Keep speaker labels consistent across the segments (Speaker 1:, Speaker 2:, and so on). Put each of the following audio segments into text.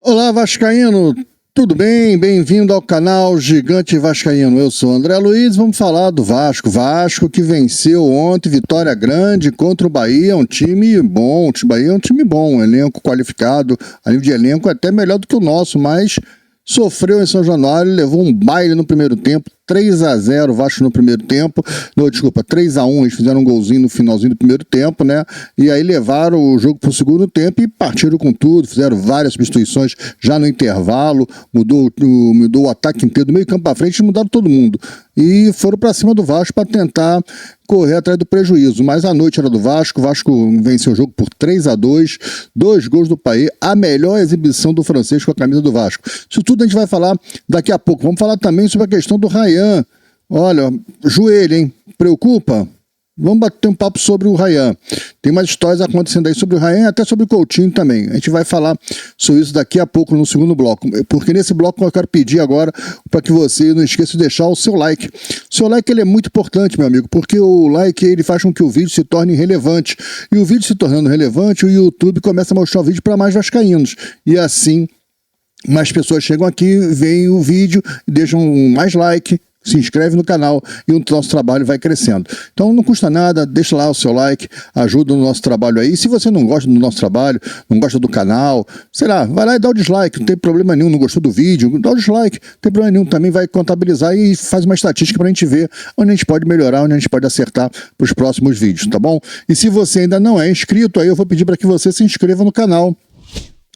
Speaker 1: Olá, Vascaíno, tudo bem? Bem-vindo ao canal Gigante Vascaíno. Eu sou André Luiz, vamos falar do Vasco. Vasco que venceu ontem, vitória grande contra o Bahia, um time bom. O Bahia é um time bom, um elenco qualificado, a nível de elenco é até melhor do que o nosso, mas sofreu em São Januário, levou um baile no primeiro tempo, 3-0 Vasco no primeiro tempo, 3-1, eles fizeram um golzinho no finalzinho do primeiro tempo, né, e aí levaram o jogo para o segundo tempo e partiram com tudo, fizeram várias substituições já no intervalo, mudou o ataque inteiro, do meio campo para frente, mudaram todo mundo, e foram para cima do Vasco para tentar correr atrás do prejuízo, mas a noite era do Vasco, o Vasco venceu o jogo por 3-2, 2 gols do Payet, a melhor exibição do francês com a camisa do Vasco. Isso tudo a gente vai falar daqui a pouco. Vamos falar também sobre a questão do Ryan. Olha, joelho, hein? Preocupa? Vamos bater um papo sobre o Ryan. Tem mais histórias acontecendo aí sobre o Ryan e até sobre o Coutinho também. A gente vai falar sobre isso daqui a pouco no segundo bloco. Porque nesse bloco eu quero pedir agora para que você não esqueça de deixar o seu like. O seu like ele é muito importante, meu amigo, porque o like ele faz com que o vídeo se torne relevante. E o vídeo se tornando relevante, o YouTube começa a mostrar o vídeo para mais vascaínos. E assim, mais pessoas chegam aqui, veem o vídeo, deixam mais like, se inscreve no canal e o nosso trabalho vai crescendo. Então não custa nada, deixa lá o seu like, ajuda no nosso trabalho aí. Se você não gosta do nosso trabalho, não gosta do canal, sei lá, vai lá e dá o dislike, não tem problema nenhum, não gostou do vídeo, dá o dislike, não tem problema nenhum, também vai contabilizar e faz uma estatística pra gente ver onde a gente pode melhorar, onde a gente pode acertar pros próximos vídeos, tá bom? E se você ainda não é inscrito, aí eu vou pedir para que você se inscreva no canal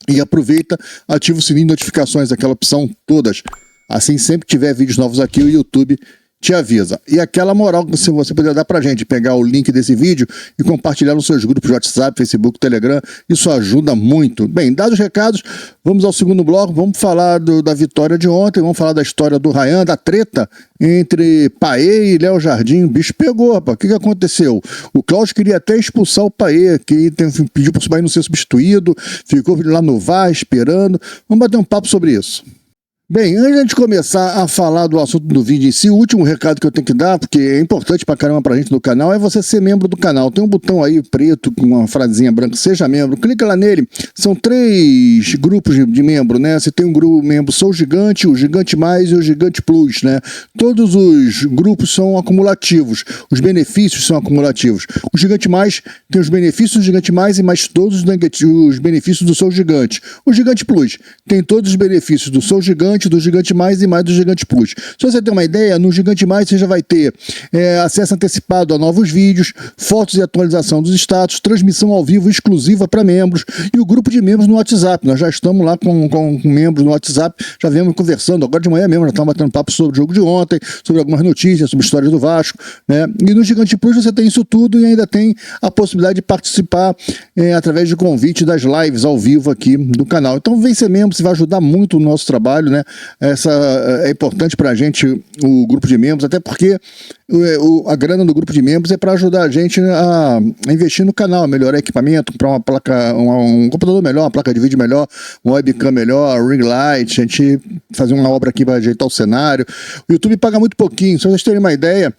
Speaker 1: e aproveita, ativa o sininho de notificações, aquela opção todas. Assim, sempre que tiver vídeos novos aqui, o YouTube te avisa. E aquela moral que você poderia dar pra gente, pegar o link desse vídeo e compartilhar nos seus grupos de WhatsApp, Facebook, Telegram, isso ajuda muito. Bem, dados os recados, vamos ao segundo bloco, vamos falar da vitória de ontem, vamos falar da história do Ryan, da treta entre Payet e Léo Jardim. O bicho pegou, rapaz. O que aconteceu? O Cláudio queria até expulsar o Payet, que pediu para o Payet não ser substituído, ficou lá no VAR esperando. Vamos bater um papo sobre isso. Bem, antes de começar a falar do assunto do vídeo em si, o último recado que eu tenho que dar, porque é importante pra caramba pra gente no canal, é você ser membro do canal. Tem um botão aí preto com uma frasezinha branca, seja membro, clica lá nele. São 3 grupos de membro, né? Você tem um grupo membro Sou Gigante, o Gigante Mais e o Gigante Plus, né? Todos os grupos são acumulativos, os benefícios são acumulativos. O Gigante Mais tem os benefícios do Gigante Mais e mais todos os benefícios do Sou Gigante. O Gigante Plus tem todos os benefícios do Sou Gigante, do Gigante Mais e mais do Gigante Plus. Se você tem uma ideia, no Gigante Mais você já vai ter acesso antecipado a novos vídeos, fotos e atualização dos status, transmissão ao vivo exclusiva para membros e o grupo de membros no WhatsApp. Nós já estamos lá com membros no WhatsApp, já viemos conversando, agora de manhã mesmo, já estamos batendo papo sobre o jogo de ontem, sobre algumas notícias, sobre histórias do Vasco, né? E no Gigante Plus você tem isso tudo e ainda tem a possibilidade de participar através de convite das lives ao vivo aqui do canal. Então vem ser membro, você vai ajudar muito o nosso trabalho, né? É importante pra gente o grupo de membros, até porque a grana do grupo de membros é para ajudar a gente a investir no canal, melhorar equipamento, comprar uma placa, um computador melhor, uma placa de vídeo melhor, uma webcam melhor, ring light, a gente fazer uma obra aqui para ajeitar o cenário. O YouTube paga muito pouquinho, se vocês terem uma ideia.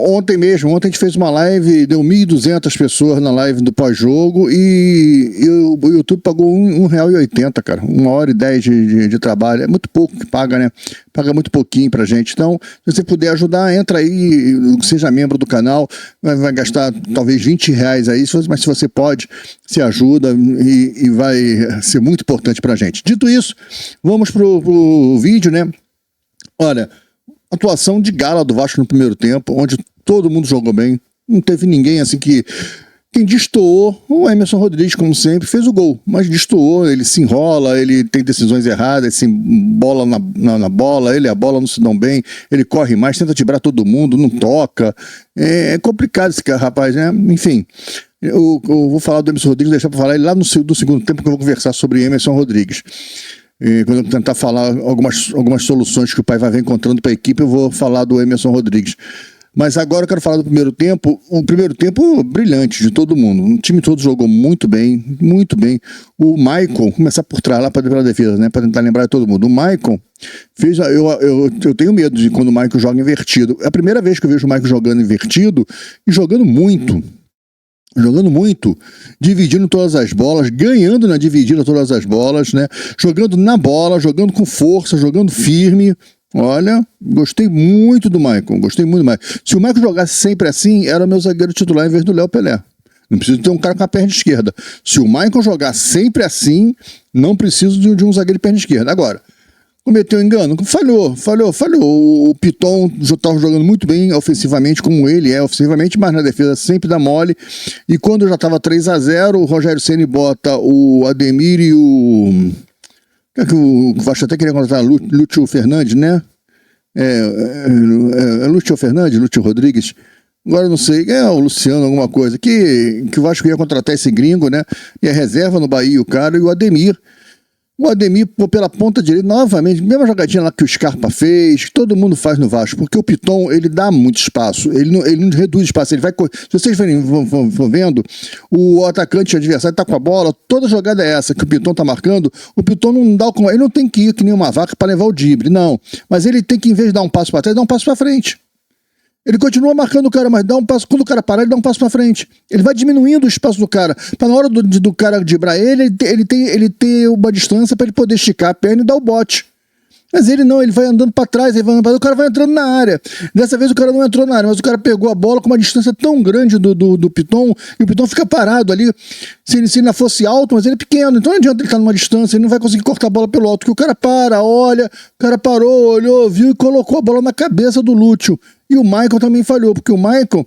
Speaker 1: Ontem a gente fez uma live, deu 1.200 pessoas na live do pós-jogo e o YouTube pagou R$1,80, cara, 1h10 de trabalho, é muito pouco que paga, né? Paga muito pouquinho pra gente. Então, se você puder ajudar, entra aí, seja membro do canal, vai gastar talvez R$20 aí, mas se você pode, se ajuda e vai ser muito importante pra gente. Dito isso, vamos pro vídeo, né? Olha, atuação de gala do Vasco no primeiro tempo, onde todo mundo jogou bem, não teve ninguém assim que... Quem destoou, o Emerson Rodrigues, como sempre, fez o gol, mas destoou, ele se enrola, ele tem decisões erradas, se bola na bola, ele e a bola não se dão bem, ele corre mais, tenta tibrar todo mundo, não toca, é complicado esse rapaz, né? Enfim, eu vou falar do Emerson Rodrigues, deixar para falar ele lá do segundo tempo que eu vou conversar sobre Emerson Rodrigues. E quando eu tentar falar algumas soluções que o pai vai ver encontrando para a equipe, eu vou falar do Emerson Rodrigues. Mas agora eu quero falar do primeiro tempo, um primeiro tempo brilhante de todo mundo. O time todo jogou muito bem, muito bem. O Maicon, começar por trás lá pela defesa, né, para tentar lembrar de todo mundo. O Maicon fez, eu tenho medo de quando o Maicon joga invertido. É a primeira vez que eu vejo o Maicon jogando invertido e jogando muito. jogando muito, dividindo todas as bolas, ganhando na dividida todas as bolas, né? Jogando na bola, jogando com força, jogando firme. Olha, gostei muito do Maicon, gostei muito do Maicon. Se o Maicon jogasse sempre assim, era o meu zagueiro titular em vez do Léo Pelé. Não preciso ter um cara com a perna esquerda. Se o Maicon jogar sempre assim, não preciso de um zagueiro de perna esquerda. Agora, cometeu engano? Falhou. O Piton estava jogando muito bem ofensivamente, como ele é ofensivamente, mas na defesa sempre dá mole. E quando já estava 3-0, o Rogério Ceni bota o Ademir e o... O Vasco até queria contratar Lúcio Fernandes, né? Lúcio Fernandes, Lúcio Rodrigues. Agora não sei, o Luciano, alguma coisa. Que o Vasco ia contratar esse gringo, né? E a reserva no Bahia, o cara, e o Ademir. O Ademir, pela ponta direita, novamente, mesma jogadinha lá que o Scarpa fez, que todo mundo faz no Vasco, porque o Piton, ele dá muito espaço, ele não reduz espaço, ele vai... Se vocês vão vendo, o atacante adversário tá com a bola, toda jogada é essa, que o Piton tá marcando, o Piton não dá ele não tem que ir que nem uma vaca para levar o drible, não, mas ele tem que, em vez de dar um passo para trás, dar um passo para frente. Ele continua marcando o cara, mas dá um passo. Quando o cara parar, ele dá um passo pra frente. Ele vai diminuindo o espaço do cara. Pra na hora do cara driblar ele tem uma distância pra ele poder esticar a perna e dar o bote. Mas ele não, ele vai andando pra trás, o cara vai entrando na área. Dessa vez o cara não entrou na área, mas o cara pegou a bola com uma distância tão grande do Piton, e o Piton fica parado ali. Se ele ainda fosse alto, mas ele é pequeno, então não adianta ele estar numa distância, ele não vai conseguir cortar a bola pelo alto, porque o cara para, olha, o cara parou, olhou, viu e colocou a bola na cabeça do Lúcio. E o Maicon também falhou, porque o Maicon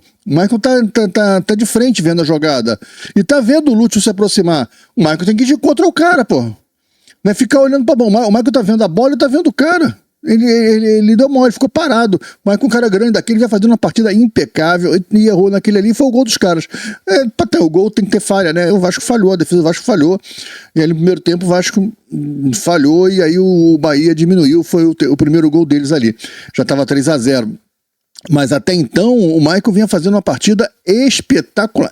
Speaker 1: tá de frente vendo a jogada. E tá vendo o Lúcio se aproximar. O Maicon tem que ir contra o cara, pô. Não é ficar olhando pra bola. O Maicon tá vendo a bola e tá vendo o cara. Ele deu mole, ficou parado. O Maicon, um cara grande daquele, vai fazendo uma partida impecável e errou naquele ali, foi o gol dos caras. Pra ter o gol tem que ter falha, né? O Vasco falhou, a defesa do Vasco falhou. E aí no primeiro tempo o Vasco falhou e aí o Bahia diminuiu, foi o primeiro gol deles ali. Já tava 3-0. Mas até então o Maicon vinha fazendo uma partida espetacular.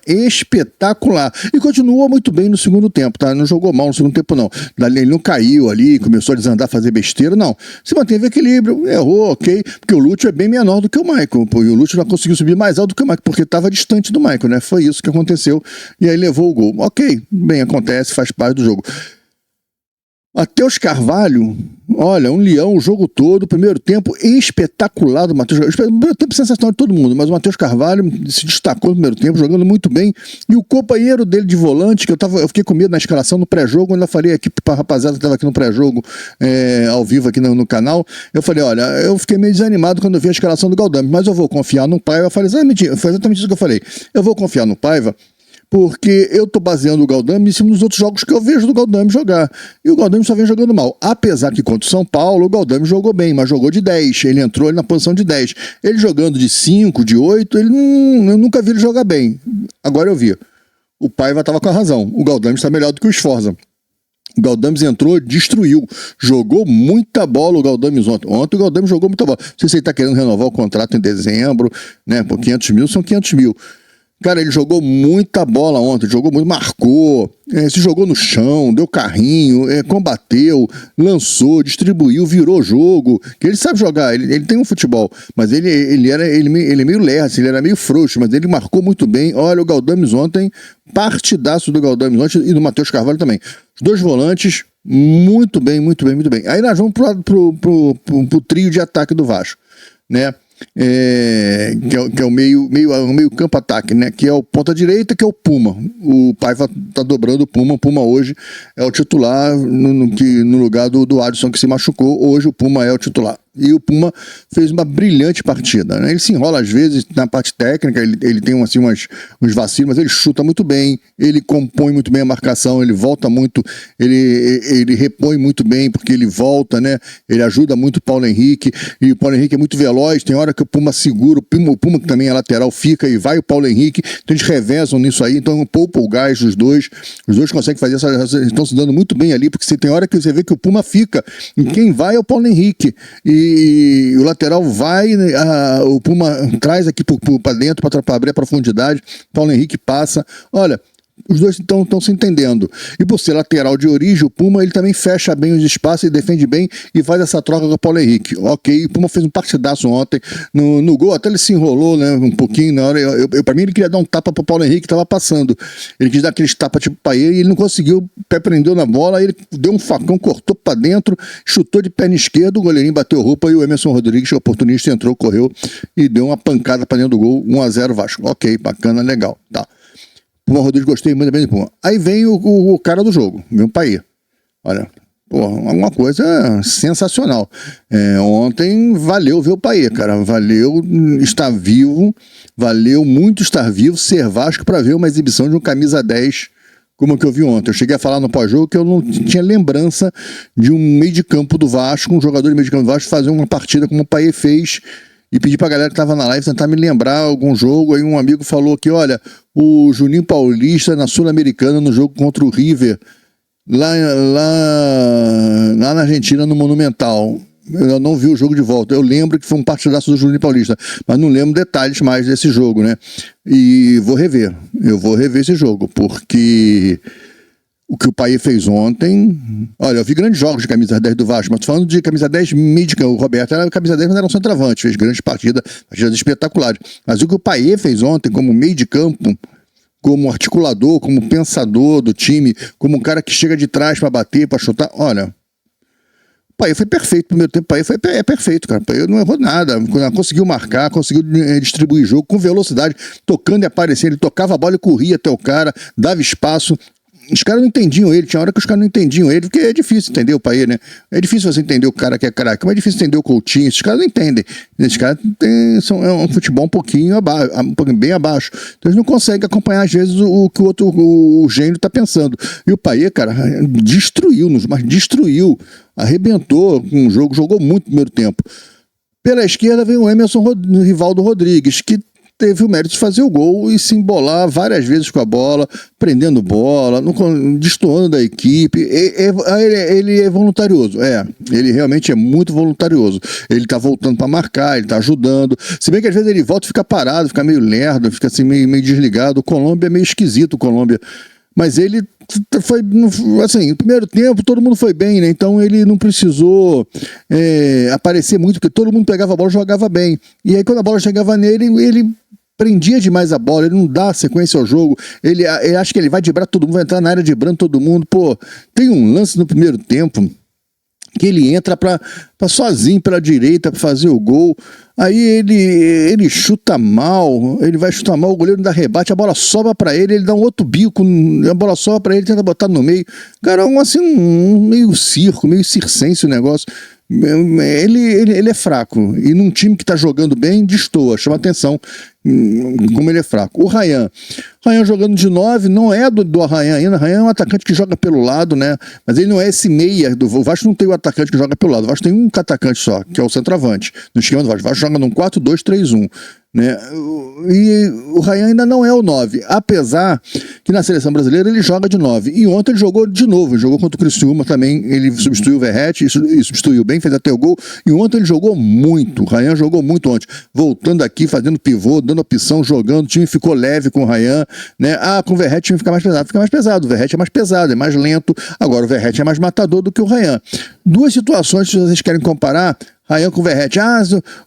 Speaker 1: E continua muito bem no segundo tempo, tá? Não jogou mal no segundo tempo, não. Ele não caiu ali, começou a desandar, fazer besteira, não. Se manteve equilíbrio, errou, ok. Porque o Lúcio é bem menor do que o Maicon. Pô, e o Lúcio não conseguiu subir mais alto do que o Maicon, porque estava distante do Maicon, né? Foi isso que aconteceu. E aí levou o gol. Ok, bem, acontece, faz parte do jogo. Matheus Carvalho, olha, um leão o jogo todo, primeiro tempo espetacular do Matheus Carvalho, primeiro tempo sensacional de todo mundo, mas o Matheus Carvalho se destacou no primeiro tempo, jogando muito bem, e o companheiro dele de volante, que eu fiquei com medo na escalação no pré-jogo, ainda falei aqui pra rapaziada que estava aqui no pré-jogo, ao vivo aqui no canal, eu falei, olha, eu fiquei meio desanimado quando eu vi a escalação do Galdame, mas eu vou confiar no Paiva. Eu falei, foi exatamente isso que eu falei, eu vou confiar no Paiva, porque eu tô baseando o Galdame em cima dos outros jogos que eu vejo do Galdame jogar. E o Galdame só vem jogando mal. Apesar que contra o São Paulo, o Galdame jogou bem, mas jogou de 10. Ele entrou na posição de 10. Ele jogando de 5, de 8, eu nunca vi ele jogar bem. Agora eu vi. O Paiva tava com a razão. O Galdame está melhor do que o Sforza. O Galdames entrou, destruiu, jogou muita bola o Galdames ontem. Ontem o Galdames jogou muita bola. Não sei se ele está querendo renovar o contrato em dezembro, né? Por 500 mil, são 500 mil. Cara, ele jogou muita bola ontem, jogou muito, marcou, se jogou no chão, deu carrinho, combateu, lançou, distribuiu, virou jogo, que ele sabe jogar, ele tem um futebol, mas ele é meio lerdo, ele era meio frouxo, mas ele marcou muito bem. Olha, o Galdames ontem, partidaço do Galdames ontem e do Matheus Carvalho também. Os dois volantes, muito bem. Aí nós vamos pro trio de ataque do Vasco, né? Que é o meio campo ataque, né? Que é o ponta direita, que é o Puma. O Paiva tá dobrando o Puma. O Puma hoje é o titular no lugar do Adson, que se machucou. Hoje o Puma é o titular. E o Puma fez uma brilhante partida, né? Ele se enrola às vezes na parte técnica, ele tem assim, uns vacilos, mas ele chuta muito bem, ele compõe muito bem a marcação, ele volta muito, ele repõe muito bem, porque ele volta, né? Ele ajuda muito o Paulo Henrique, e o Paulo Henrique é muito veloz, tem hora que o Puma segura, o Puma que também é lateral fica e vai o Paulo Henrique, então eles revezam nisso aí, então poupa o gás dos dois, os dois conseguem fazer estão se dando muito bem ali, porque tem hora que você vê que o Puma fica, e quem vai é o Paulo Henrique, e o lateral vai, o Puma traz aqui para dentro para abrir a profundidade, Paulo Henrique passa, olha, os dois estão se entendendo. E por ser lateral de origem, o Puma ele também fecha bem os espaços e defende bem e faz essa troca com o Paulo Henrique. Ok, o Puma fez um partidaço ontem. No gol até ele se enrolou, né, um pouquinho. Na hora, pra mim ele queria dar um tapa pro Paulo Henrique que tava passando. Ele quis dar aqueles tapas tipo pra ele e ele não conseguiu. O pé prendeu na bola, aí ele deu um facão, cortou pra dentro, chutou de perna esquerda, o goleirinho bateu roupa e o Emerson Rodrigues, oportunista, entrou, correu e deu uma pancada pra dentro do gol. 1-0 Vasco. Ok, bacana, legal. Tá. Puma Rodrigues, gostei muito bem do Puma. Aí vem o cara do jogo, vem o Payet. Olha, uma coisa sensacional. Ontem valeu ver o Payet, cara. Valeu estar vivo, valeu muito estar vivo, ser Vasco para ver uma exibição de um camisa 10 como a que eu vi ontem. Eu cheguei a falar no pós-jogo que eu não tinha lembrança de um meio de campo do Vasco, um jogador de meio de campo do Vasco fazer uma partida como o Payet fez. E pedi pra galera que tava na live tentar me lembrar algum jogo. Aí um amigo falou que, olha, o Juninho Paulista na Sul-Americana no jogo contra o River, lá na Argentina, no Monumental. Eu não vi o jogo de volta. Eu lembro que foi um partidaço do Juninho Paulista, mas não lembro detalhes mais desse jogo, né? E vou rever. Eu vou rever esse jogo, porque o que o Payet fez ontem... Olha, eu vi grandes jogos de camisa 10 do Vasco, mas tô falando de camisa 10 mídica. O Roberto era camisa 10, mas era um centroavante. Fez grandes partidas espetaculares. Mas o que o Payet fez ontem como meio de campo, como articulador, como pensador do time, como um cara que chega de trás para bater, para chutar... Olha, o Payet foi perfeito no primeiro tempo. O Payet é perfeito, cara. O Payet não errou nada. Conseguiu marcar, conseguiu distribuir jogo com velocidade, tocando e aparecendo. Ele tocava a bola e corria até o cara, dava espaço. Os caras não entendiam ele, tinha hora que os caras não entendiam ele, porque é difícil entender o Payet, né? É difícil você entender o cara que é craque, mas é difícil entender o Coutinho, esses caras não entendem. Esses caras é um futebol um pouquinho bem abaixo. Então eles não conseguem acompanhar, às vezes, o que o gênio tá pensando. E o Payet, cara, destruiu, arrebentou com o jogo, jogou muito no primeiro tempo. Pela esquerda vem o Emerson Rivaldo Rodrigues, que teve o mérito de fazer o gol e se embolar várias vezes com a bola, prendendo bola, destoando da equipe. Ele é voluntarioso, ele realmente é muito voluntarioso. Ele tá voltando para marcar, ele tá ajudando. Se bem que às vezes ele volta e fica parado, fica meio lerdo, fica assim meio desligado. O Colômbia é meio esquisito, o Colômbia. Mas ele foi, assim, no primeiro tempo todo mundo foi bem, né? Então ele não precisou aparecer muito, porque todo mundo pegava a bola e jogava bem. E aí quando a bola chegava nele, ele prendia demais a bola, ele não dá sequência ao jogo, ele acha que ele vai driblar todo mundo, vai entrar na área driblando todo mundo. Pô, tem um lance no primeiro tempo que ele entra pra sozinho pela direita para fazer o gol, aí ele chuta mal, ele vai chutar mal, o goleiro dá rebate, a bola sobra para ele dá um outro bico, a bola sobra para ele, tenta botar no meio, cara, meio circo, meio circense o negócio. Ele é fraco, e num time que tá jogando bem, destoa, chama atenção como ele é fraco. O Ryan jogando de 9, não é do Ryan ainda. O Ryan é um atacante que joga pelo lado, né? Mas ele não é esse meia. O Vasco não tem o atacante que joga pelo lado. O Vasco tem um atacante só, que é o centroavante. No esquema do Vasco. O Vasco joga num 4-2-3-1. Né? E o Ryan ainda não é o 9, apesar que na seleção brasileira ele joga de 9. E ontem ele jogou de novo, ele jogou contra o Criciúma também, ele substituiu o Verratti e substituiu bem, fez até o gol. E ontem ele jogou muito, o Ryan jogou muito ontem, voltando aqui, fazendo pivô, dando opção, jogando, o time ficou leve com o Ryan, né? Com o Verratti o time fica mais pesado, o Verratti é mais pesado, é mais lento, agora o Verratti é mais matador do que o Ryan. Duas situações, se vocês querem comparar, Ryan com o Verratti.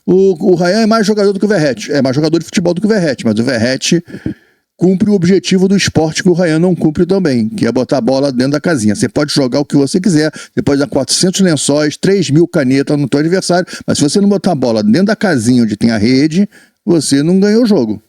Speaker 1: O Ryan é mais jogador do que o Verratti. É mais jogador de futebol do que o Verratti, mas o Verratti cumpre o objetivo do esporte que o Ryan não cumpre também, que é botar a bola dentro da casinha. Você pode jogar o que você quiser, você pode dar 400 lençóis, 3.000 canetas no teu adversário, mas se você não botar a bola dentro da casinha onde tem a rede, você não ganhou o jogo.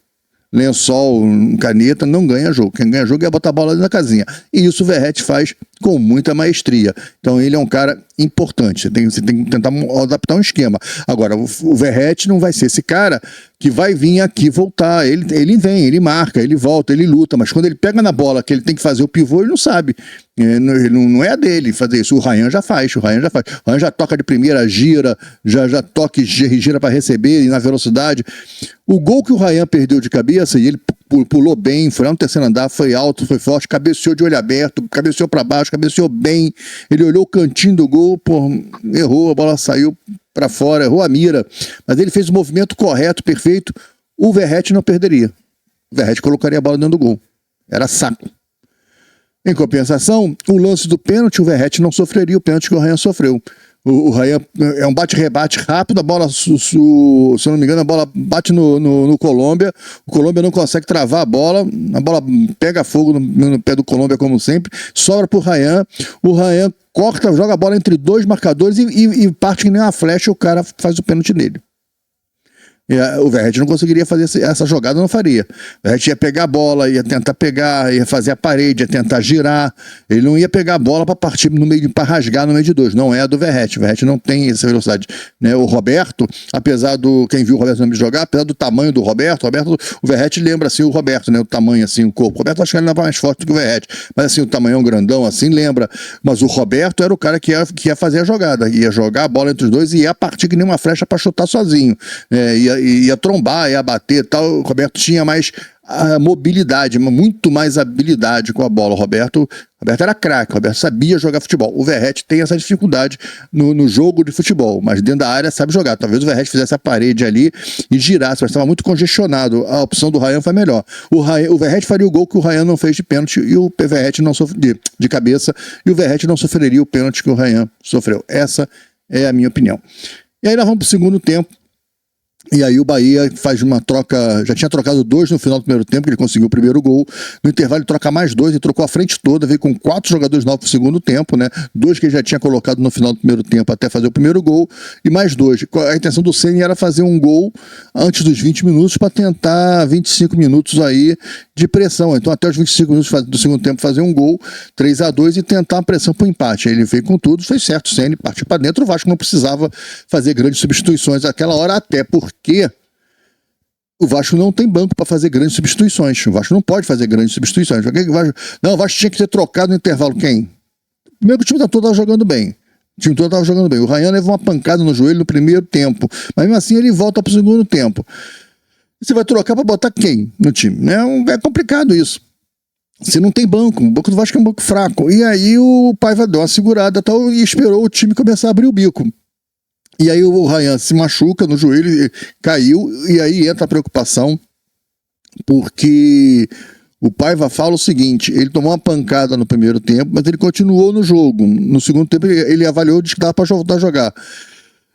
Speaker 1: Lençol, caneta, não ganha jogo. Quem ganha jogo é botar a bola dentro da casinha. E isso o Verratti faz com muita maestria. Então ele é um cara importante. Você tem que tentar adaptar um esquema. Agora, o Verratti não vai ser esse cara que vai vir aqui voltar. Ele vem, ele marca, ele volta, ele luta. Mas quando ele pega na bola que ele tem que fazer o pivô, ele não sabe. Não é a dele fazer isso. O Ryan já faz. O Ryan já toca de primeira, gira, já toca e gira para receber e na velocidade. O gol que o Ryan perdeu de cabeça, e ele pulou bem, foi lá no terceiro andar, foi alto, foi forte, cabeceou de olho aberto, cabeceou para baixo, cabeceou bem, ele olhou o cantinho do gol, errou, a bola saiu para fora, errou a mira, mas ele fez o movimento correto, perfeito. O Verratti não perderia. O Verratti colocaria a bola dentro do gol. Era saco. Em compensação, o lance do pênalti, o Verratti não sofreria o pênalti que o Ryan sofreu. O Ryan é um bate-rebate rápido, a bola, se eu não me engano, a bola bate no Colômbia, o Colômbia não consegue travar a bola pega fogo no pé do Colômbia, como sempre, sobra pro Ryan, o Ryan corta, joga a bola entre dois marcadores e parte que nem uma flecha, o cara faz o pênalti nele. O Verratti não conseguiria fazer essa jogada, não faria. O Verratti ia pegar a bola, ia tentar pegar, ia fazer a parede, ia tentar girar. Ele não ia pegar a bola para partir no meio, para rasgar no meio de dois. Não é a do Verratti. O Verratti não tem essa velocidade, né? O Roberto, apesar do quem viu o Roberto jogar, apesar do tamanho do Roberto, o Verratti lembra assim o Roberto, né? O tamanho assim, o corpo. O Roberto acho que ele era mais forte do que o Verratti, mas assim o tamanhão grandão assim lembra. Mas o Roberto era o cara que ia fazer a jogada, ia jogar a bola entre os dois e ia partir que nem uma flecha para chutar sozinho. Ia trombar, ia bater e tal. O Roberto tinha mais mobilidade, muito mais habilidade com a bola. O Roberto era craque, o Roberto sabia jogar futebol. O Verratti tem essa dificuldade no jogo de futebol, mas dentro da área sabe jogar. Talvez o Verratti fizesse a parede ali e girasse, mas estava muito congestionado. A opção do Ryan foi melhor. O Verratti faria o gol que o Ryan não fez de pênalti e o Verratti não sofreu de cabeça, e o Verratti não sofreria o pênalti que o Ryan sofreu. Essa é a minha opinião. E aí nós vamos para o segundo tempo. E aí o Bahia faz uma troca, já tinha trocado 2 no final do primeiro tempo, que ele conseguiu o primeiro gol. No intervalo ele troca mais 2, ele trocou a frente toda, veio com 4 jogadores novos pro segundo tempo, né? 2 que ele já tinha colocado no final do primeiro tempo até fazer o primeiro gol, e mais 2. A intenção do Ceni era fazer um gol antes dos 20 minutos para tentar 25 minutos aí de pressão. Então até os 25 minutos do segundo tempo fazer um gol, 3-2 e tentar a pressão pro empate. Aí ele veio com tudo, fez certo, o Ceni partiu para dentro, o Vasco não precisava fazer grandes substituições naquela hora, até porque o Vasco não tem banco para fazer grandes substituições. O Vasco não pode fazer grandes substituições. O Vasco tinha que ter trocado no intervalo quem? Primeiro que o time todo estava jogando bem. O time todo estava jogando bem. O Ryan levou uma pancada no joelho no primeiro tempo, mas mesmo assim ele volta para o segundo tempo. Você vai trocar para botar quem no time? É complicado isso. Você não tem banco. O banco do Vasco é um banco fraco. E aí o Paiva deu uma segurada tal, e esperou o time começar a abrir o bico. E aí o Ryan se machuca no joelho, caiu, e aí entra a preocupação, porque o Paiva fala o seguinte: ele tomou uma pancada no primeiro tempo, mas ele continuou no jogo. No segundo tempo ele avaliou de que dava para voltar a jogar.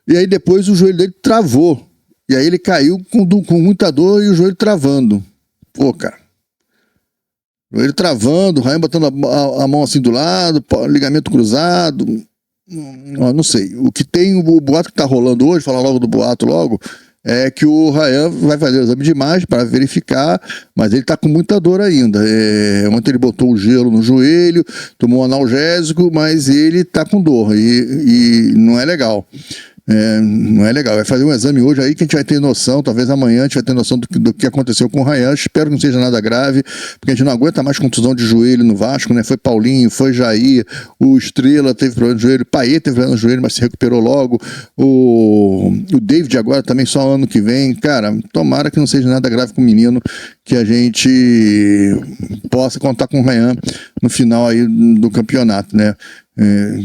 Speaker 1: E aí depois o joelho dele travou. E aí ele caiu com muita dor e o joelho travando. Pô, cara. O joelho travando, o Ryan botando a mão assim do lado, ligamento cruzado. Não sei. O que tem, o boato que tá rolando hoje, falar logo do boato logo, é que o Ryan vai fazer o exame de imagem para verificar, mas ele tá com muita dor ainda. Ontem ele botou o gelo no joelho, tomou um analgésico, mas ele tá com dor e não é legal. Não é legal. Vai fazer um exame hoje aí que a gente vai ter noção, talvez amanhã a gente vai ter noção do que aconteceu com o Ryan. Espero que não seja nada grave, porque a gente não aguenta mais contusão de joelho no Vasco, né? Foi Paulinho, foi Jair, o Estrela teve problema no joelho, Payet teve problema no joelho, mas se recuperou logo. O David agora também só ano que vem. Cara, tomara que não seja nada grave com o menino, que a gente possa contar com o Ryan no final aí do campeonato, né?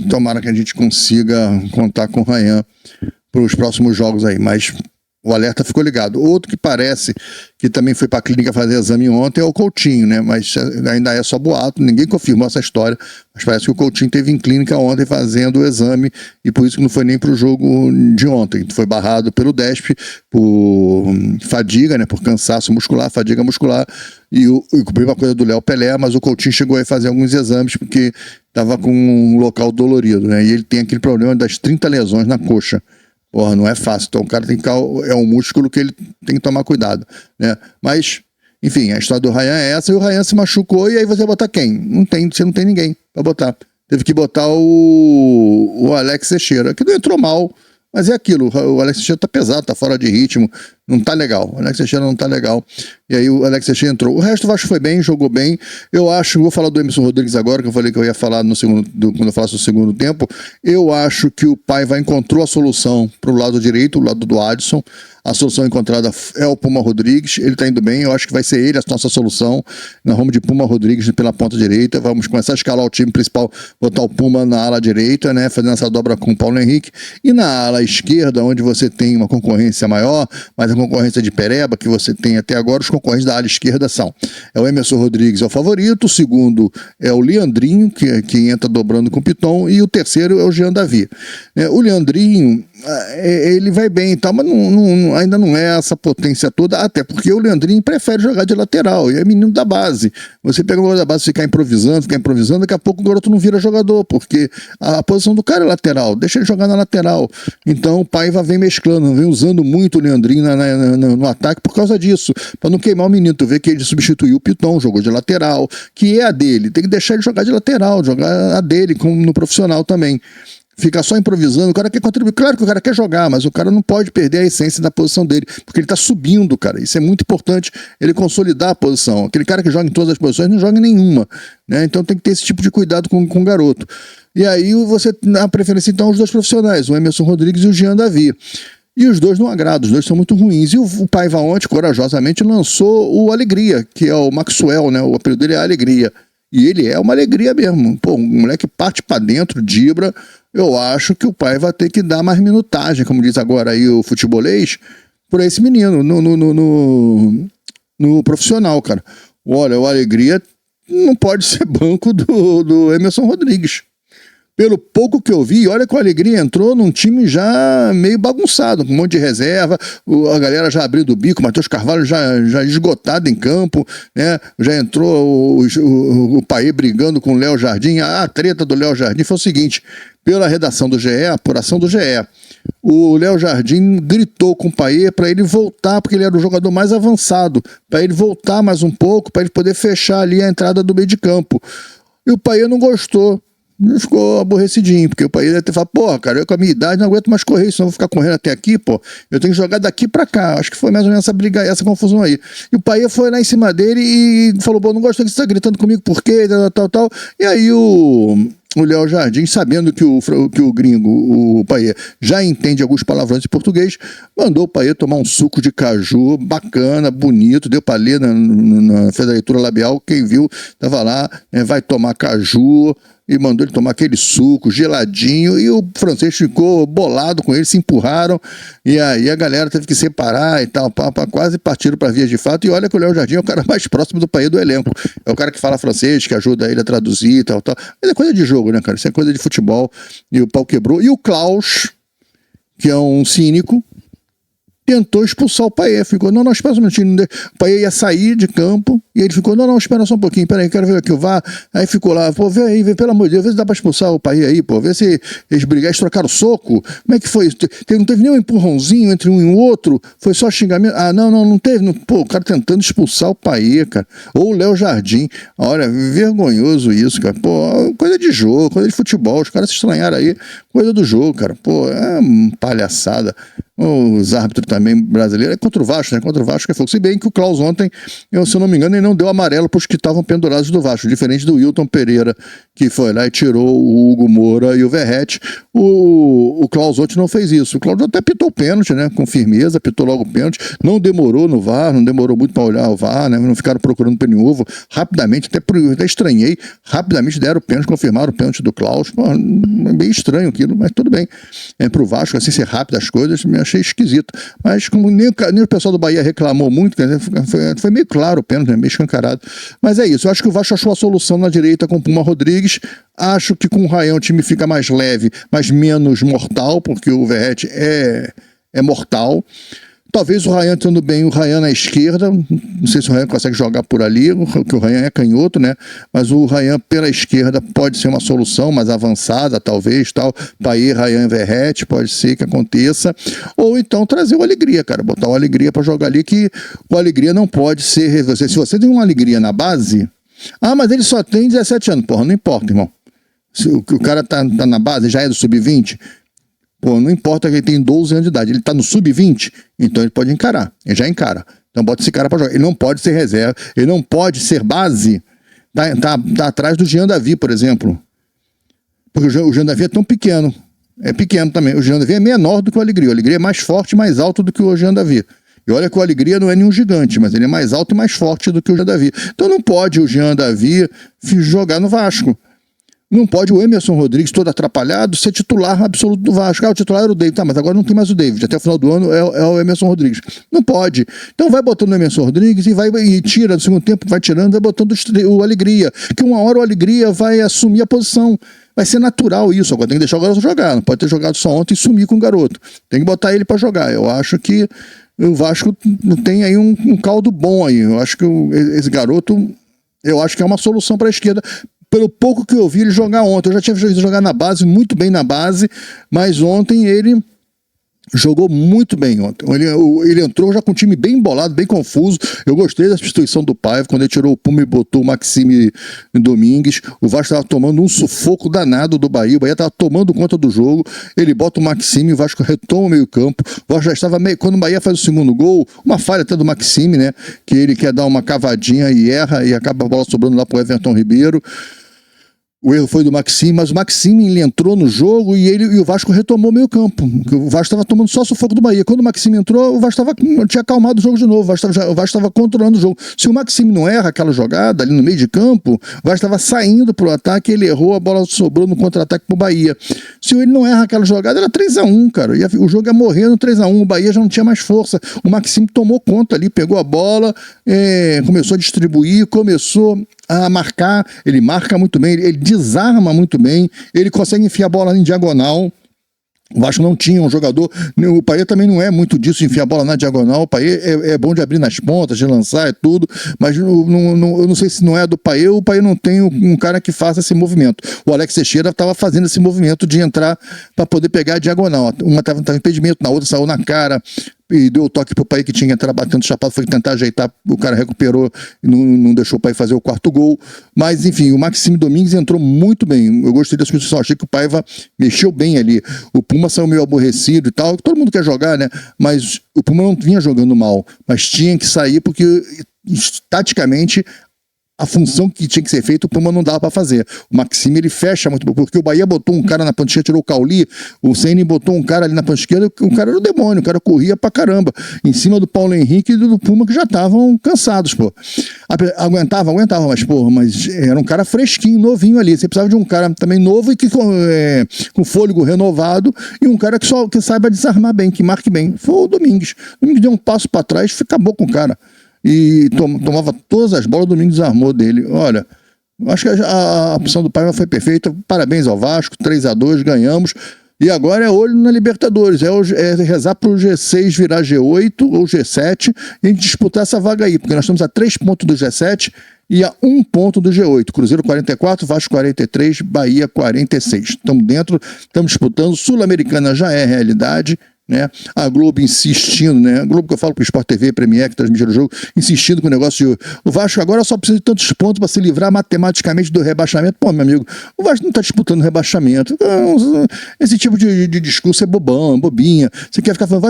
Speaker 1: Tomara que a gente consiga contar com o Ryan para os próximos jogos aí, mas o alerta ficou ligado. Outro que parece que também foi para a clínica fazer exame ontem é o Coutinho, né? Mas ainda é só boato, ninguém confirmou essa história, mas parece que o Coutinho esteve em clínica ontem fazendo o exame e por isso que não foi nem para o jogo de ontem. Foi barrado pelo DESP por fadiga, né? Por cansaço muscular, fadiga muscular, e a mesma coisa do Léo Pelé, mas o Coutinho chegou a fazer alguns exames porque estava com um local dolorido, né? E ele tem aquele problema das 30 lesões na coxa. Porra, não é fácil. Então o cara tem que é um músculo que ele tem que tomar cuidado, né? Mas, enfim, a história do Ryan é essa, e o Ryan se machucou, e aí você vai botar quem? Você não tem ninguém pra botar. Teve que botar o Alex Teixeira, que não entrou mal, mas é aquilo, o Alex Teixeira tá pesado, tá fora de ritmo, não tá legal. O Alex Teixeira não tá legal. E aí o Alex Teixeira entrou. O resto eu acho que foi bem, jogou bem. Eu acho, vou falar do Emerson Rodrigues agora, que eu falei que eu ia falar quando eu falasse do segundo tempo. Eu acho que o Paiva encontrou a solução pro lado direito, o lado do Adson. A solução encontrada é o Puma Rodrigues, ele tá indo bem, eu acho que vai ser ele a nossa solução. Nós vamos de Puma Rodrigues pela ponta direita, vamos começar a escalar o time principal, botar o Puma na ala direita, né, fazendo essa dobra com o Paulo Henrique, e na ala esquerda, onde você tem uma concorrência maior, mas a concorrência de Pereba, que você tem até agora, os concorrentes da ala esquerda são: é o Emerson Rodrigues, é o favorito, o segundo é o Leandrinho, que entra dobrando com o Piton, e o terceiro é o Jean Davi. O Leandrinho, ele vai bem e tal, mas ainda não é essa potência toda, até porque o Leandrinho prefere jogar de lateral, e é menino da base. Você pega o jogador da base e ficar improvisando, daqui a pouco o garoto não vira jogador, porque a posição do cara é lateral, deixa ele jogar na lateral. Então o Paiva vem mesclando, vem usando muito o Leandrinho no ataque por causa disso, para não queimar o menino. Tu vê que ele substituiu o Piton, jogou de lateral, que é a dele, tem que deixar ele jogar de lateral, jogar a dele, como no profissional também. Ficar só improvisando, o cara quer contribuir, claro que o cara quer jogar, mas o cara não pode perder a essência da posição dele, porque ele tá subindo, cara, isso é muito importante, ele consolidar a posição. Aquele cara que joga em todas as posições não joga em nenhuma, né? Então tem que ter esse tipo de cuidado com o garoto. E aí você dá preferência então aos dois profissionais, o Emerson Rodrigues e o Jean Davi. E os dois não agradam, os dois são muito ruins. E o Paiva ontem, corajosamente, lançou o Alegria, que é o Maxwell, né? O apelido dele é Alegria. E ele é uma alegria mesmo. Pô, um moleque parte pra dentro, dibra. Eu acho que o Paiva vai ter que dar mais minutagem, como diz agora aí o futebolês, por esse menino, no profissional, cara. Olha, o Alegria não pode ser banco do Emerson Rodrigues. Pelo pouco que eu vi, olha que o Alegria entrou num time já meio bagunçado, com um monte de reserva, a galera já abrindo o bico, o Matheus Carvalho já esgotado em campo, né? Já entrou o Paê brigando com o Léo Jardim. A treta do Léo Jardim foi o seguinte: pela redação do GE, a apuração do GE, o Léo Jardim gritou com o Paê para ele voltar, porque ele era o jogador mais avançado, para ele voltar mais um pouco, para ele poder fechar ali a entrada do meio de campo. E o Paê não gostou. Ficou aborrecidinho, porque o Paê deve ter falado: porra, cara, eu com a minha idade não aguento mais correr, senão eu vou ficar correndo até aqui, pô, eu tenho que jogar daqui pra cá. Acho que foi mais ou menos essa briga, essa confusão aí. E o Paê foi lá em cima dele e falou: bom, não gosto que você tá gritando comigo, por quê, tal. E aí o Léo Jardim, sabendo que o gringo, o Paê, já entende alguns palavrões em português, mandou o Paê tomar um suco de caju bacana, bonito, deu pra ler fez a leitura labial, quem viu, tava lá, né, vai tomar caju, e mandou ele tomar aquele suco geladinho, e o francês ficou bolado com ele, se empurraram, e aí a galera teve que separar e tal, quase partiram para vias de fato. E olha que o Léo Jardim é o cara mais próximo do Paê do elenco, é o cara que fala francês, que ajuda ele a traduzir e tal, mas é coisa de jogo, né, cara, isso é coisa de futebol, e o pau quebrou. E o Klaus, que é um cínico, tentou expulsar o Paê, ficou: não, espera um minutinho, o Paê ia sair de campo, e ele ficou: não, espera só um pouquinho, peraí, quero ver aqui o VAR. Aí ficou lá: pô, vê aí, pelo amor de Deus, vê se dá pra expulsar o Paê aí, pô, vê se eles brigaram, eles trocaram soco, como é que foi? Não teve nenhum empurrãozinho entre um e o outro, foi só xingamento. Ah, não teve, pô, o cara tentando expulsar o Paê, cara, ou o Léo Jardim. Olha, vergonhoso isso, cara, pô, coisa de jogo, coisa de futebol, os caras se estranharam aí, coisa do jogo, cara, pô, é palhaçada. Os árbitros também brasileiros, é contra o Vasco, né? Contra o Vasco é fogo. Se bem que o Klaus ontem, se eu não me engano, ele não deu amarelo para os que estavam pendurados do Vasco, diferente do Wilton Pereira, que foi lá e tirou o Hugo Moura e o Verratti. O Klaus ontem não fez isso. O Klaus até pitou o pênalti, né? Com firmeza, pitou logo o pênalti. Não demorou no VAR, não demorou muito para olhar o VAR, né? Não ficaram procurando pênalti ovo. Rapidamente, até estranhei, rapidamente deram o pênalti, confirmaram o pênalti do Klaus. Pô, é bem estranho aquilo, mas tudo bem. Pro Vasco, assim, ser rápido as coisas, me achei esquisito. Mas como nem o pessoal do Bahia reclamou muito, foi meio claro o pênalti, meio escancarado. Mas é isso, eu acho que o Vasco achou a solução na direita com o Puma Rodrigues. Acho que com o Ryan o time fica mais leve, mas menos mortal, porque o Verratti é mortal. Talvez o Ryan tendo bem o Ryan na esquerda, não sei se o Ryan consegue jogar por ali, porque o Ryan é canhoto, né? Mas o Ryan pela esquerda pode ser uma solução mais avançada, talvez, tal. Paê, Ryan, Verratti, pode ser que aconteça. Ou então trazer o Alegria, cara, botar o Alegria para jogar ali, que o Alegria não pode ser... Se você tem uma Alegria na base... Ah, mas ele só tem 17 anos. Porra, não importa, irmão. Se o cara tá na base, já é do sub-20... Pô, não importa que ele tem 12 anos de idade, ele tá no sub-20, então ele pode encarar, ele já encara. Então bota esse cara pra jogar. Ele não pode ser reserva, ele não pode ser base, tá atrás do Jean Davi, por exemplo. Porque o Jean Davi é tão pequeno, é pequeno também. O Jean Davi é menor do que o Alegria. O Alegria é mais forte e mais alto do que o Jean Davi. E olha que o Alegria não é nenhum gigante, mas ele é mais alto e mais forte do que o Jean Davi. Então não pode o Jean Davi jogar no Vasco. Não pode o Emerson Rodrigues, todo atrapalhado, ser titular absoluto do Vasco. O titular era o David, mas agora não tem mais o David. Até o final do ano é o Emerson Rodrigues. Não pode. Então vai botando o Emerson Rodrigues e tira no segundo tempo, vai tirando, vai botando o Alegria. Que uma hora o Alegria vai assumir a posição. Vai ser natural isso. Agora tem que deixar o garoto jogar. Não pode ter jogado só ontem e sumir com o garoto. Tem que botar ele para jogar. Eu acho que o Vasco tem aí um caldo bom aí. Eu acho que esse garoto, eu acho que é uma solução para a esquerda. Pelo pouco que eu vi ele jogar ontem. Eu já tinha visto jogar na base, muito bem na base, mas ontem ele jogou muito bem ontem. Ele entrou já com um time bem embolado, bem confuso. Eu gostei da substituição do Paiva, quando ele tirou o Puma e botou o Maxime Domingues. O Vasco estava tomando um sufoco danado do Bahia. O Bahia estava tomando conta do jogo. Ele bota o Maxime, o Vasco retoma o meio campo. O Vasco já estava meio... Quando o Bahia faz o segundo gol, uma falha até do Maxime, né? Que ele quer dar uma cavadinha e erra, e acaba a bola sobrando lá pro Everton Ribeiro. O erro foi do Maxime, mas o Maxime ele entrou no jogo e o Vasco retomou o meio campo. O Vasco estava tomando só sufoco do Bahia. Quando o Maxime entrou, o Vasco tinha acalmado o jogo de novo. O Vasco estava controlando o jogo. Se o Maxime não erra aquela jogada ali no meio de campo, o Vasco estava saindo para o ataque, ele errou, a bola sobrou no contra-ataque para o Bahia. Se ele não erra aquela jogada, era 3-1, cara. O jogo ia morrer no 3-1. O Bahia já não tinha mais força. O Maxime tomou conta ali, pegou a bola, começou a distribuir, começou a marcar. Ele marca muito bem, ele desarma muito bem, ele consegue enfiar a bola em diagonal. O Vasco não tinha um jogador, o Payet também não é muito disso, de enfiar a bola na diagonal. O Payet é bom de abrir nas pontas, de lançar e tudo, mas eu não sei se não é do Payet, o Payet não tem um cara que faça esse movimento. O Alex Teixeira estava fazendo esse movimento de entrar para poder pegar a diagonal. Uma estava em impedimento, na outra saiu na cara, e deu o toque pro Payet que tinha que entrar batendo chapado, foi tentar ajeitar, o cara recuperou e não deixou o Payet fazer o quarto gol. Mas enfim, o Maxime Domingues entrou muito bem. Eu gostei da substituição, achei que o Paiva mexeu bem ali. O Puma saiu meio aborrecido e tal, todo mundo quer jogar, né? Mas o Puma não vinha jogando mal, mas tinha que sair porque taticamente a função que tinha que ser feita, o Puma não dava para fazer. O Maxime, ele fecha muito, porque o Bahia botou um cara na ponta esquerda, tirou o Cauli, o Ceni botou um cara ali na ponta esquerda, o cara era o demônio, o cara corria pra caramba, em cima do Paulo Henrique e do Puma, que já estavam cansados, pô. Aguentava, mas era um cara fresquinho, novinho ali. Você precisava de um cara também novo e que com fôlego renovado, e um cara que saiba desarmar bem, que marque bem. Foi o Domingues. O Domingues deu um passo para trás e acabou com o cara. E tomava todas as bolas, o Domingues desarmou dele. Olha, acho que a opção do Paiva foi perfeita. Parabéns ao Vasco, 3-2, ganhamos. E agora é olho na Libertadores, é rezar para o G6 virar G8 ou G7 e a gente disputar essa vaga aí, porque nós estamos a 3 pontos do G7 e a 1 ponto do G8. Cruzeiro 44, Vasco 43, Bahia 46. Estamos dentro, estamos disputando. Sul-Americana já é realidade, né? A Globo insistindo, né? A Globo que eu falo para o Sport TV, Premier, que transmite o jogo, insistindo com o negócio de... O Vasco agora só precisa de tantos pontos para se livrar matematicamente do rebaixamento. Pô, meu amigo, o Vasco não está disputando rebaixamento. Esse tipo de discurso é bobinha. Você quer ficar falando,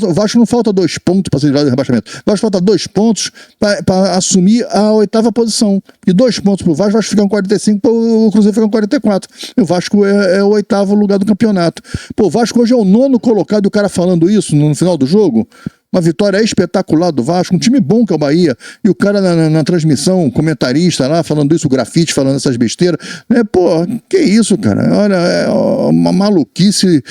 Speaker 1: o Vasco não falta 2 pontos para se livrar do rebaixamento. O Vasco falta 2 pontos para assumir a 8ª posição. E 2 pontos para o Vasco fica com 45, o Cruzeiro fica com 44. E o Vasco é o 8º lugar do campeonato. Pô, o Vasco hoje é o 9º colocado, e o cara falando isso no final do jogo, uma vitória espetacular do Vasco, um time bom que é o Bahia, e o cara na transmissão, comentarista lá, falando isso, o Grafite falando essas besteiras, né? Pô, que isso, cara, olha, é uma maluquice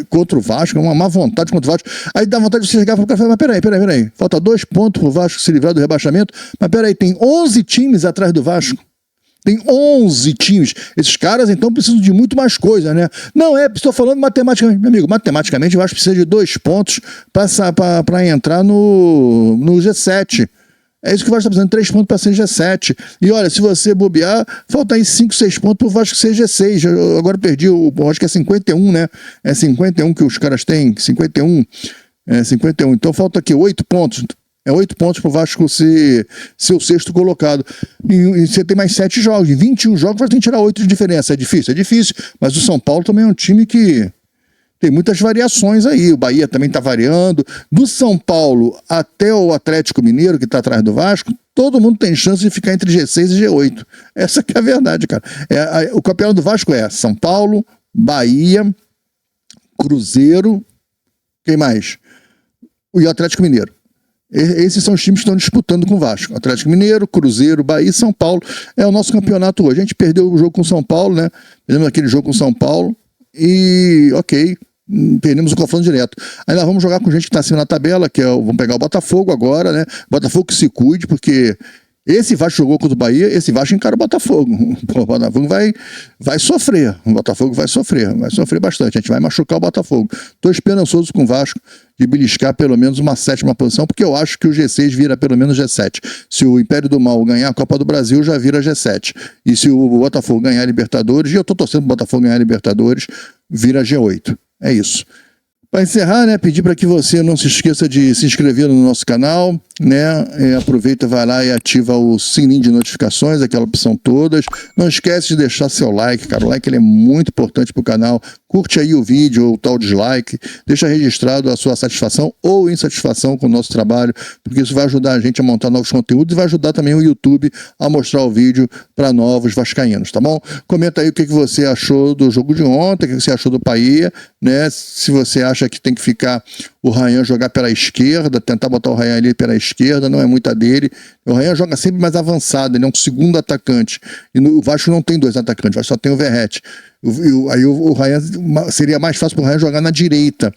Speaker 1: contra o Vasco, uma má vontade contra o Vasco, aí dá vontade de você chegar e falar, mas peraí, falta 2 pontos pro Vasco se livrar do rebaixamento, mas peraí, tem 11 times atrás do Vasco. Tem 11 times. Esses caras, então, precisam de muito mais coisa, né? Não estou falando matematicamente. Meu amigo, matematicamente, o Vasco precisa de 2 pontos para entrar no G7. É isso que o Vasco está precisando, 3 pontos para ser G7. E olha, se você bobear, falta aí 5, 6 pontos para o Vasco ser G6. Eu agora perdi, acho que é 51, né? É 51 que os caras têm, 51. É 51. Então falta aqui 8 pontos. É 8 pontos para o Vasco ser o 6º colocado. E você tem mais 7 jogos. Em 21 jogos você tem que tirar 8 de diferença. É difícil. Mas o São Paulo também é um time que tem muitas variações aí. O Bahia também está variando. Do São Paulo até o Atlético Mineiro, que está atrás do Vasco, todo mundo tem chance de ficar entre G6 e G8. Essa que é a verdade, cara. O campeonato do Vasco é São Paulo, Bahia, Cruzeiro, quem mais? E o Atlético Mineiro. Esses são os times que estão disputando com o Vasco. Atlético Mineiro, Cruzeiro, Bahia e São Paulo. É o nosso campeonato hoje. A gente perdeu o jogo com São Paulo, né? Perdemos aquele jogo com São Paulo e, ok, perdemos o confronto direto. Aí nós vamos jogar com gente que está acima na tabela, que é vamos pegar o Botafogo agora, né? Botafogo que se cuide, porque esse Vasco jogou contra o Bahia, esse Vasco encara o Botafogo. O Botafogo vai sofrer. O Botafogo vai sofrer bastante. A gente vai machucar o Botafogo. Estou esperançoso com o Vasco de beliscar pelo menos uma 7ª posição, porque eu acho que o G6 vira pelo menos G7. Se o Império do Mal ganhar a Copa do Brasil, já vira G7. E se o Botafogo ganhar a Libertadores, e eu estou torcendo para o Botafogo ganhar a Libertadores, vira G8. É isso. Para encerrar, né, pedir para que você não se esqueça de se inscrever no nosso canal, né, aproveita, vai lá e ativa o sininho de notificações, aquela opção todas. Não esquece de deixar seu like, cara, o like ele é muito importante para o canal. Curte aí o vídeo ou tal dislike, deixa registrado a sua satisfação ou insatisfação com o nosso trabalho, porque isso vai ajudar a gente a montar novos conteúdos e vai ajudar também o YouTube a mostrar o vídeo para novos vascaínos, tá bom? Comenta aí o que você achou do jogo de ontem, o que você achou do Bahia, né? Se você acha que tem que ficar o Ryan jogar pela esquerda, tentar botar o Ryan ali pela esquerda, não é muita dele. O Ryan joga sempre mais avançado, ele é um segundo atacante. E o Vasco não tem 2 atacantes, o Vasco só tem o Verratti. Aí o Ryan seria mais fácil para o Ryan jogar na direita,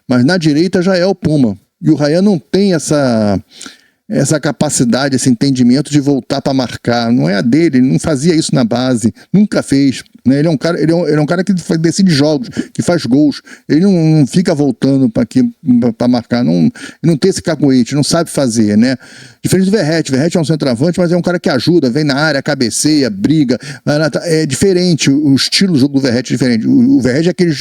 Speaker 1: mas na direita já é o Puma. E o Ryan não tem essa capacidade, esse entendimento de voltar para marcar. Não é a dele, ele não fazia isso na base, nunca fez. Né? Ele é um cara que decide jogos, que faz gols. Ele não fica voltando para marcar, não tem esse cacuete, não sabe fazer, né? Diferente do Verratti. Verratti é um centroavante, mas é um cara que ajuda, vem na área, cabeceia, briga. É diferente, o estilo do jogo do Verratti é diferente. O Verratti é aquele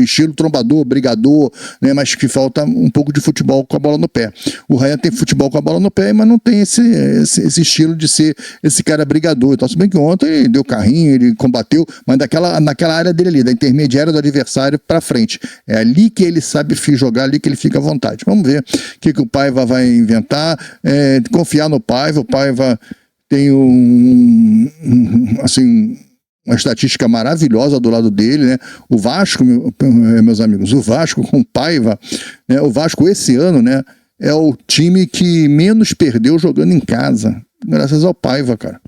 Speaker 1: estilo trombador, brigador, né? Mas que falta um pouco de futebol com a bola no pé. O Ryan tem futebol com a bola no pé, mas não tem esse estilo de ser esse cara brigador. Então, se bem que ontem ele deu carrinho, ele combateu, mas naquela área dele ali, da intermediária do adversário para frente. É ali que ele sabe jogar, ali que ele fica à vontade. Vamos ver o que o Paiva vai inventar. Confiar no Paiva. O Paiva tem uma estatística maravilhosa do lado dele, né? O Vasco, meus amigos, o Vasco com o Paiva, né? O Vasco esse ano, né, é o time que menos perdeu jogando em casa, graças ao Paiva, cara.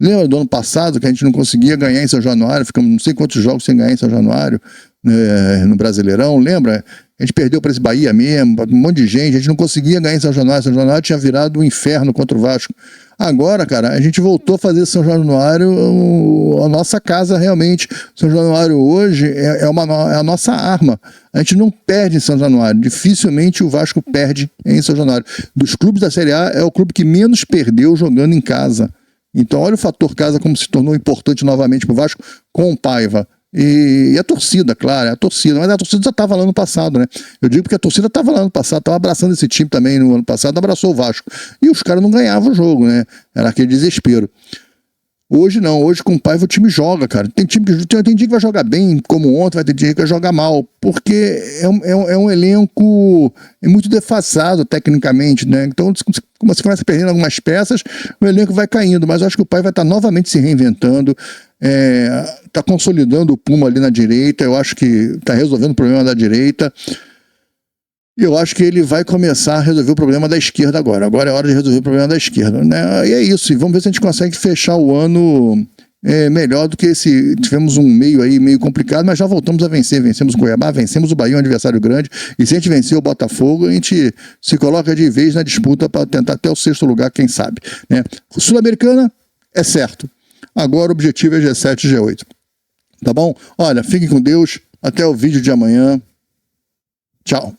Speaker 1: Lembra do ano passado que a gente não conseguia ganhar em São Januário? Ficamos não sei quantos jogos sem ganhar em São Januário, no Brasileirão, lembra? A gente perdeu para esse Bahia mesmo, um monte de gente, a gente não conseguia ganhar em São Januário. São Januário tinha virado um inferno contra o Vasco. Agora, cara, a gente voltou a fazer São Januário a nossa casa realmente. São Januário hoje é a nossa arma. A gente não perde em São Januário. Dificilmente o Vasco perde em São Januário. Dos clubes da Série A, é o clube que menos perdeu jogando em casa. Então, olha o fator casa como se tornou importante novamente para o Vasco com o Paiva. E a torcida, claro, mas a torcida já estava lá no passado, né? Eu digo porque a torcida estava lá no passado, estava abraçando esse time também no ano passado, abraçou o Vasco. E os caras não ganhavam o jogo, né? Era aquele desespero. Hoje não, hoje com o Paiva o time joga, cara. Tem dia que vai jogar bem, como ontem, vai ter dia que vai jogar mal, porque é um elenco muito defasado tecnicamente, né? Então, como você começa perdendo algumas peças, o elenco vai caindo, mas eu acho que o Paiva vai estar novamente se reinventando, está consolidando o Puma ali na direita, eu acho que está resolvendo o problema da direita. E eu acho que ele vai começar a resolver o problema da esquerda agora. Agora é hora de resolver o problema da esquerda, né? E é isso. E vamos ver se a gente consegue fechar o ano melhor do que esse. Tivemos um meio complicado, mas já voltamos a vencer. Vencemos o Cuiabá, vencemos o Bahia, um adversário grande. E se a gente vencer o Botafogo, a gente se coloca de vez na disputa para tentar até o 6º lugar, quem sabe, né? Sul-Americana é certo. Agora o objetivo é G7 e G8. Tá bom? Olha, fiquem com Deus. Até o vídeo de amanhã. Tchau.